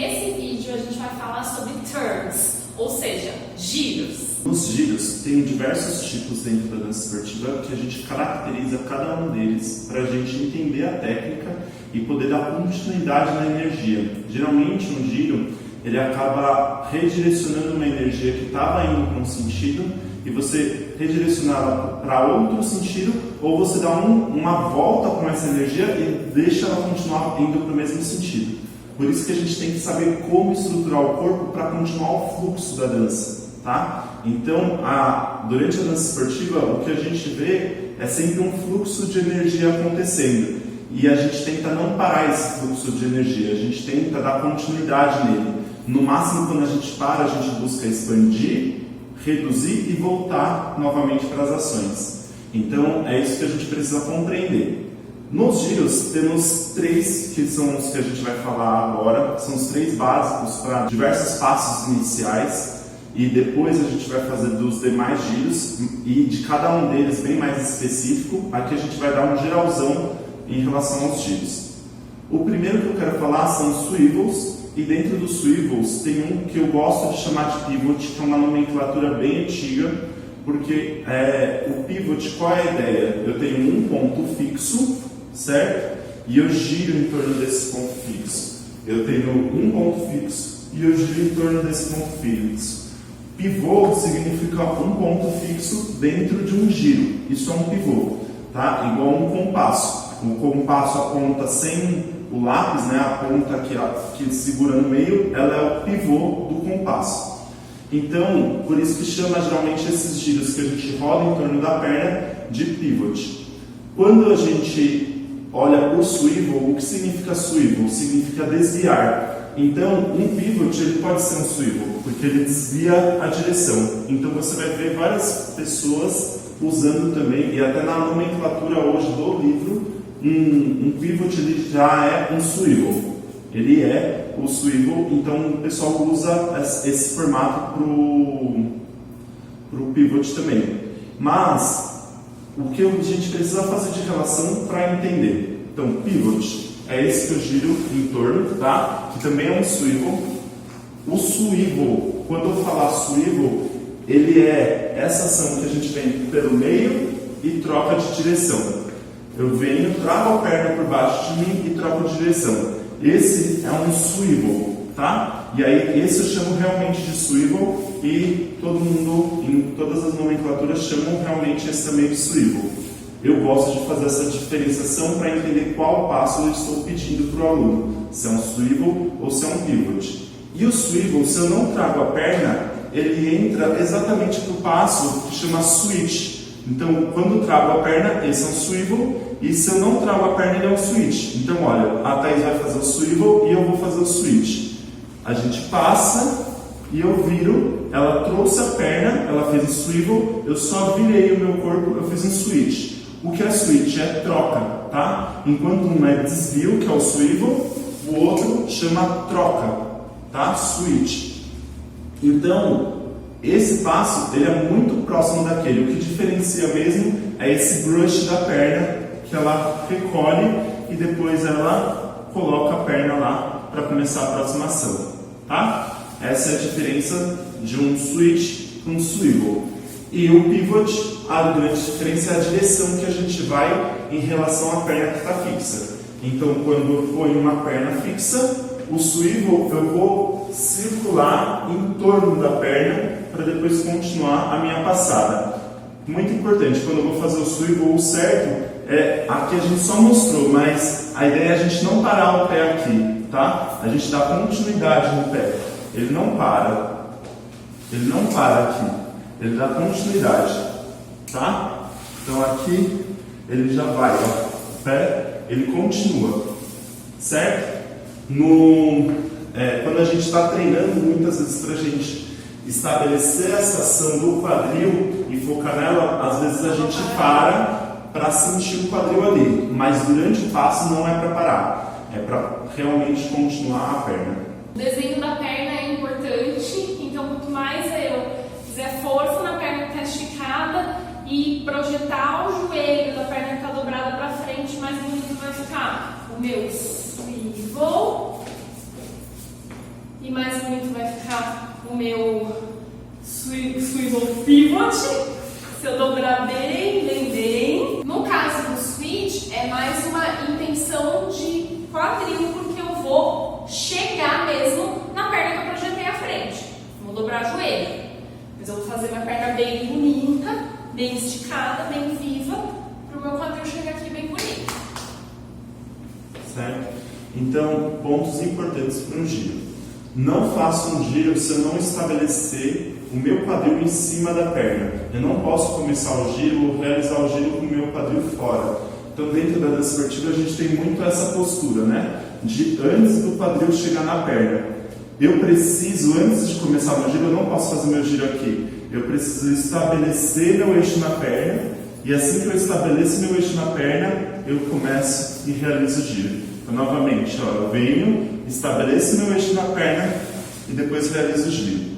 nesse vídeo a gente vai falar sobre turns, ou seja, giros. Os giros tem diversos tipos dentro da dança esportiva que a gente caracteriza cada um deles para a gente entender a técnica e poder dar continuidade na energia. Geralmente um giro ele acaba redirecionando uma energia que estava indo para um sentido e você redirecioná-la para outro sentido, ou você dá uma volta com essa energia e deixa ela continuar indo para o mesmo sentido. Por isso que a gente tem que saber como estruturar o corpo para continuar o fluxo da dança, tá? Então, durante a dança esportiva, o que a gente vê é sempre um fluxo de energia acontecendo. E a gente tenta não parar esse fluxo de energia, a gente tenta dar continuidade nele. No máximo, quando a gente para, a gente busca expandir, reduzir e voltar novamente para as ações. Então, é isso que a gente precisa compreender. Nos giros, temos três, que são os que a gente vai falar agora, são os três básicos para diversos passos iniciais, e depois a gente vai fazer dos demais giros, e de cada um deles bem mais específico, aqui a gente vai dar um geralzão em relação aos giros. O primeiro que eu quero falar são os swivels, e dentro dos swivels tem um que eu gosto de chamar de pivot, que é uma nomenclatura bem antiga, porque o pivot, qual é a ideia? Eu tenho um ponto fixo, certo? E eu giro em torno desse ponto fixo. Eu tenho um ponto fixo e eu giro em torno desse ponto fixo. Pivô significa um ponto fixo dentro de um giro. Isso é um pivô, tá? Igual um compasso. O compasso aponta sem o lápis, né? A ponta que segura no meio, ela é o pivô do compasso. Então, por isso que chama geralmente esses giros que a gente roda em torno da perna de pivot. Quando a gente olha o swivel, o que significa swivel? Significa desviar. Então, um pivot ele pode ser um swivel, porque ele desvia a direção. Então, você vai ver várias pessoas usando também, e até na nomenclatura hoje do livro, um pivot ele já é um swivel. Ele é o swivel, então o pessoal usa esse formato para o pivot também. Mas, o que a gente precisa fazer de relação para entender? Então, pivot é esse que eu giro em torno, tá? Que também é um swivel. O swivel, quando eu falar swivel, ele é essa ação que a gente vem pelo meio e troca de direção. Eu venho, trago a perna por baixo de mim e troco de direção. Esse é um swivel, tá? E aí, esse eu chamo realmente de swivel e todo mundo, em todas as nomenclaturas, chamam realmente esse também de swivel. Eu gosto de fazer essa diferenciação para entender qual passo eu estou pedindo para o aluno, se é um swivel ou se é um pivot. E o swivel, se eu não trago a perna, ele entra exatamente para o passo que chama switch. Então, quando eu trago a perna, esse é um swivel, e se eu não trago a perna, ele é um switch. Então, olha, a Thaís vai fazer o swivel e eu vou fazer o switch. A gente passa e eu viro, ela trouxe a perna, ela fez o swivel, eu só virei o meu corpo, eu fiz um switch. O que é switch? É troca, tá? Enquanto um é desvio, que é o swivel, o outro chama troca, tá? Switch. Então, esse passo ele é muito próximo daquele. O que diferencia mesmo é esse brush da perna, que ela recolhe e depois ela coloca a perna lá para começar a próxima ação, tá? Essa é a diferença de um switch com um swivel. E o pivot, a grande diferença é a direção que a gente vai em relação à perna que está fixa. Então, quando eu ponho uma perna fixa, o swivel eu vou circular em torno da perna para depois continuar a minha passada. Muito importante, quando eu vou fazer o swivel, o certo aqui a gente só mostrou, mas a ideia é a gente não parar o pé aqui, tá? A gente dá continuidade no pé. Ele não para. Ele não para aqui. Ele dá continuidade, tá? Então aqui ele já vai, ó, o pé, ele continua, certo? Quando a gente está treinando, muitas vezes para a gente estabelecer essa ação do quadril e focar nela, às vezes a gente para sentir o quadril ali, mas durante o passo não é para parar, é para realmente continuar a perna. O desenho da perna é importante, então quanto mais eu fizer força na perna que está esticada e projetar o joelho da perna que está dobrada para frente, mais bonito vai ficar. O meu swivel meu swivel pivot, se eu dobrar bem. No caso do switch, é mais uma intenção de quadril, porque eu vou chegar mesmo na perna que eu projetei à frente. Vou dobrar a joelho, mas eu vou fazer minha perna bem bonita, bem esticada, bem viva, para o meu quadril chegar aqui bem bonito. Certo? Então, pontos importantes para um giro. Não faço um giro se eu não estabelecer o meu quadril em cima da perna. Eu não posso começar o giro ou realizar o giro com o meu quadril fora. Então, dentro da dança esportiva, a gente tem muito essa postura, né? De antes do quadril chegar na perna. Eu preciso, antes de começar o meu giro, eu não posso fazer meu giro aqui. Eu preciso estabelecer meu eixo na perna. E assim que eu estabeleço meu eixo na perna, eu começo e realizo o giro. Então, novamente, ó, eu venho, estabeleço meu eixo na perna e depois realizo o giro.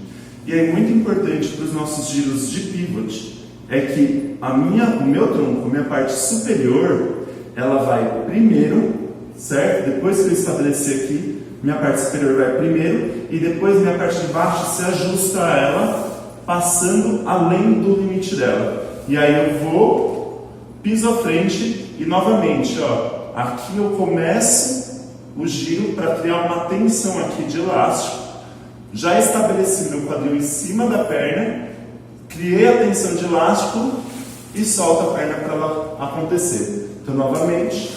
E é muito importante para os nossos giros de pivot é que o meu tronco, a minha parte superior, ela vai primeiro, certo? Depois que eu estabelecer aqui, minha parte superior vai primeiro e depois minha parte de baixo se ajusta a ela, passando além do limite dela. E aí eu vou, piso à frente e novamente, ó, aqui eu começo o giro para criar uma tensão aqui de elástico. Já estabeleci meu quadril em cima da perna, criei a tensão de elástico e solto a perna para ela acontecer. Então, novamente,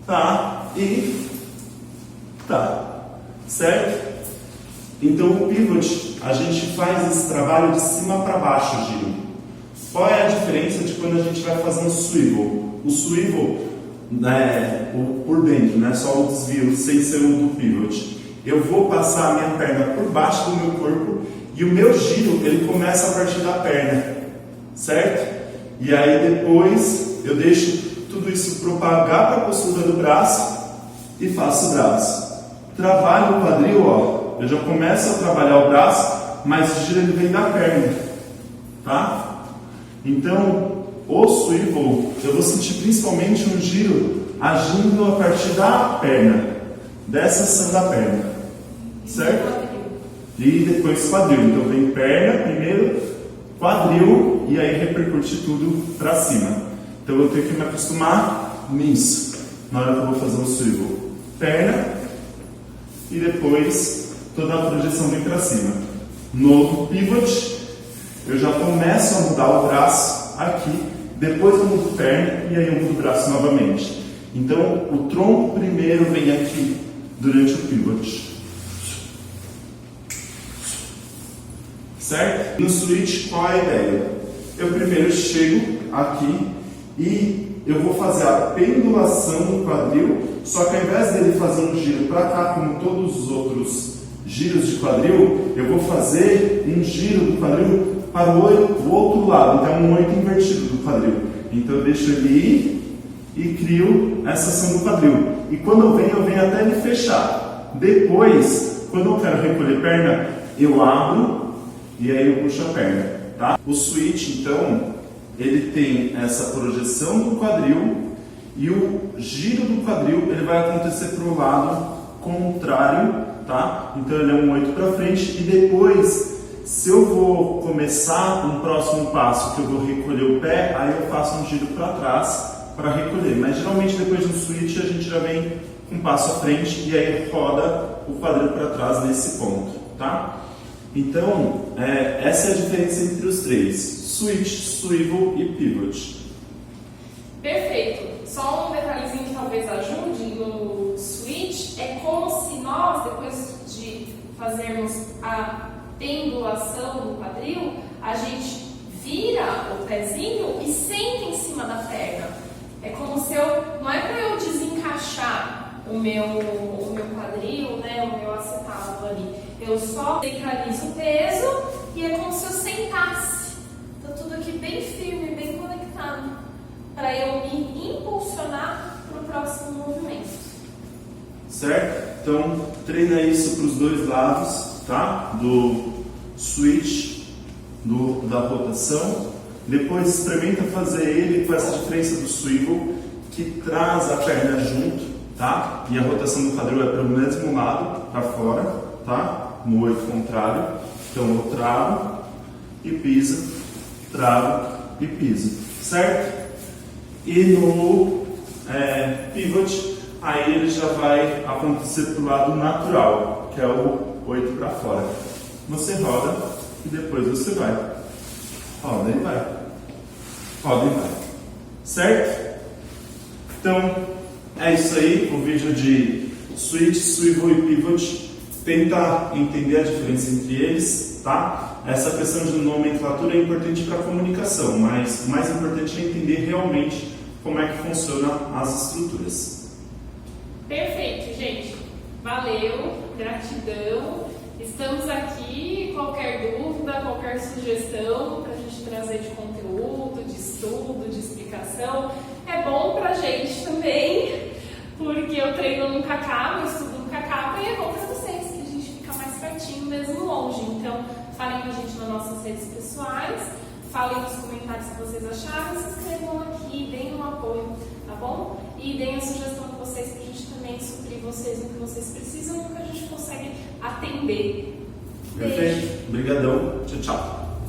tá e tá, certo? Então, o pivot, a gente faz esse trabalho de cima para baixo, o giro. Qual é a diferença de quando a gente vai fazer um swivel? O swivel, por dentro, né, só o desvio, sem ser o do pivot. Eu vou passar a minha perna por baixo do meu corpo e o meu giro, ele começa a partir da perna, certo? E aí depois eu deixo tudo isso propagar para a postura do braço e faço o braço. Trabalho o quadril, ó, eu já começo a trabalhar o braço, mas o giro ele vem da perna, tá? Então, o swivel, eu vou sentir principalmente um giro agindo a partir da perna, dessa ação da perna, certo? E depois quadril. Então vem perna primeiro, quadril e aí repercute tudo para cima. Então eu tenho que me acostumar nisso na hora que eu vou fazer um swivel. Perna e depois toda a projeção vem para cima. No pivot eu já começo a mudar o braço aqui, depois eu mudo perna e aí eu mudo o braço novamente. Então o tronco primeiro vem aqui durante o pivot. Certo? No switch, qual é a ideia? Eu primeiro chego aqui e eu vou fazer a pendulação do quadril, só que ao invés dele fazer um giro para cá, como todos os outros giros de quadril, eu vou fazer um giro do quadril para o outro lado, então um 8 invertido do quadril. Então eu deixo ele ir e crio essa ação do quadril. E quando eu venho até ele fechar. Depois, quando eu quero recolher perna, eu abro e aí eu puxo a perna, tá? O switch, então, ele tem essa projeção do quadril e o giro do quadril, ele vai acontecer para o lado contrário, tá? Então ele é um 8 para frente e depois, se eu vou começar um próximo passo que eu vou recolher o pé, aí eu faço um giro para trás para recolher. Mas geralmente depois do switch a gente já vem um passo à frente e aí roda o quadril para trás nesse ponto, tá? Então, essa é a diferença entre os três: switch, swivel e pivot. Perfeito. Só um detalhezinho que talvez ajude no switch é como se nós, depois de fazermos a pendulação do quadril, a gente vira o pezinho e senta em cima da perna. É como se não é para eu desencaixar o meu quadril, né, o meu acetato ali. Eu só centralizo o peso e é como se eu sentasse. Tá tudo aqui bem firme, bem conectado, para eu me impulsionar para o próximo movimento. Certo? Então, treina isso para os dois lados, tá? Do switch, da rotação. Depois experimenta fazer ele com essa diferença do swivel, que traz a perna junto, tá? E a rotação do quadril é para o mesmo lado, para fora, tá? no 8 contrário. Então eu travo e piso, travo e piso, certo? E no pivot, aí ele já vai acontecer pro lado natural, que é o 8 para fora. Você roda e depois você vai. Roda e vai. Roda e vai. Certo? Então, é isso aí, o vídeo de switch, swivel e pivot. Tenta entender a diferença entre eles, tá? Essa questão de nomenclatura é importante para a comunicação, mas o mais importante é entender realmente como é que funcionam as estruturas. Perfeito, gente. Valeu, gratidão. Estamos aqui. Qualquer dúvida, qualquer sugestão para a gente trazer de conteúdo, de estudo, de explicação, é bom para a gente também, porque eu treino nunca acaba, eu estudo nunca acaba, e é bom para vocês, que a gente fica mais pertinho mesmo longe. Então, falem com a gente nas nossas redes pessoais, falem nos comentários o que vocês acharam, se inscrevam aqui, deem um apoio, tá bom? E deem a sugestão de vocês para a gente também suprir vocês no que vocês precisam e no que a gente consegue atender. Perfeito. Obrigadão. Tchau, tchau.